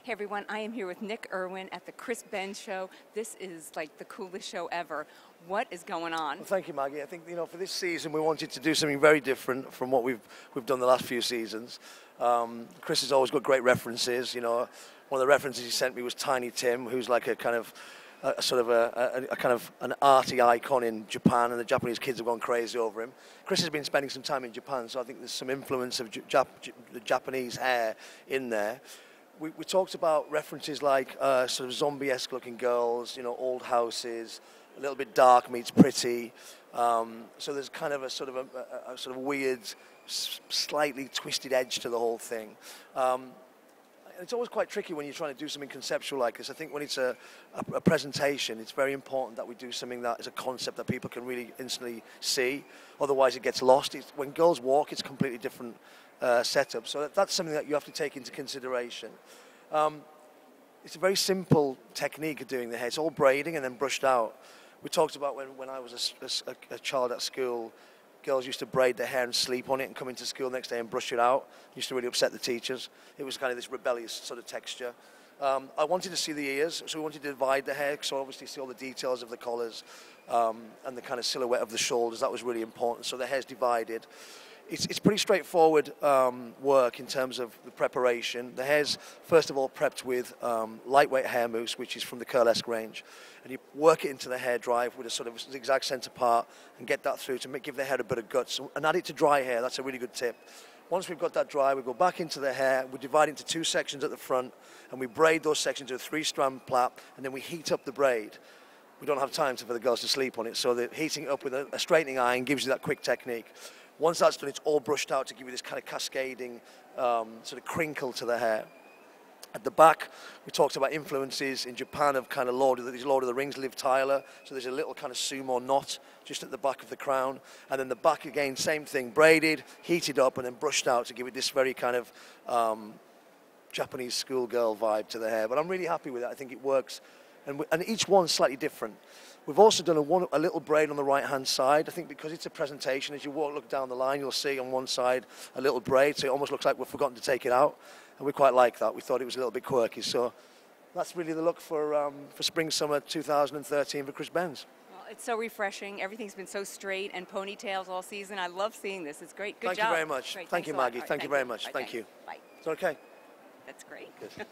Hey everyone, I am here with Nick Irwin at the Benz show. This is like the coolest show ever. What is going on? Well, thank you, Maggie. I think for this season we wanted to do something very different from what we've done the last few seasons. Chris has always got great references. One of the references he sent me was Tiny Tim, who's like a kind of an arty icon in Japan, and the Japanese kids have gone crazy over him. Chris has been spending some time in Japan, so I think there's some influence of the Japanese hair in there. We talked about references like sort of zombie-esque looking girls, old houses, a little bit dark meets pretty. So there's kind of a sort of weird, slightly twisted edge to the whole thing. It's always quite tricky when you're trying to do something conceptual like this. I think when it's a presentation, it's very important that we do something that is a concept that people can really instantly see. Otherwise, it gets lost. When girls walk, it's a completely different setup. So that's something that you have to take into consideration. It's a very simple technique of doing the hair. It's all braiding and then brushed out. We talked about when I was a child at school, girls used to braid their hair and sleep on it and come into school the next day and brush it out. It used to really upset the teachers. It was kind of this rebellious sort of texture. I wanted to see the ears, so we wanted to divide the hair, so obviously see all the details of the collars and the kind of silhouette of the shoulders. That was really important. So the hair's divided. It's pretty straightforward work in terms of the preparation. The hair's, first of all, prepped with lightweight hair mousse, which is from the Curlesque range. And you work it into the hair drive with a sort of zigzag centre part and get that through to give the hair a bit of guts. And add it to dry hair. That's a really good tip. Once we've got that dry, we go back into the hair. We divide it into two sections at the front, and we braid those sections to a 3-strand plait, and then we heat up the braid. We don't have time for the girls to sleep on it, so the heating it up with a straightening iron gives you that quick technique. Once that's done, it's all brushed out to give you this kind of cascading sort of crinkle to the hair. At the back, we talked about influences in Japan of kind of Lord of the Rings, Liv Tyler. So there's a little kind of sumo knot just at the back of the crown. And then the back again, same thing, braided, heated up, and then brushed out to give it this very kind of Japanese schoolgirl vibe to the hair. But I'm really happy with it. I think it works. And each one's slightly different. We've also done a little braid on the right-hand side. I think because it's a presentation, as you look down the line, you'll see on one side a little braid, so it almost looks like we've forgotten to take it out. And we quite like that. We thought it was a little bit quirky. So that's really the look for spring-summer 2013 for Benz. Well, it's so refreshing. Everything's been so straight and ponytails all season. I love seeing this. It's great. Good job. Thank you very much. Great. Thank you, Maggie. Thank you very much. Okay. Thank you. Bye. Is that okay? That's great. Good.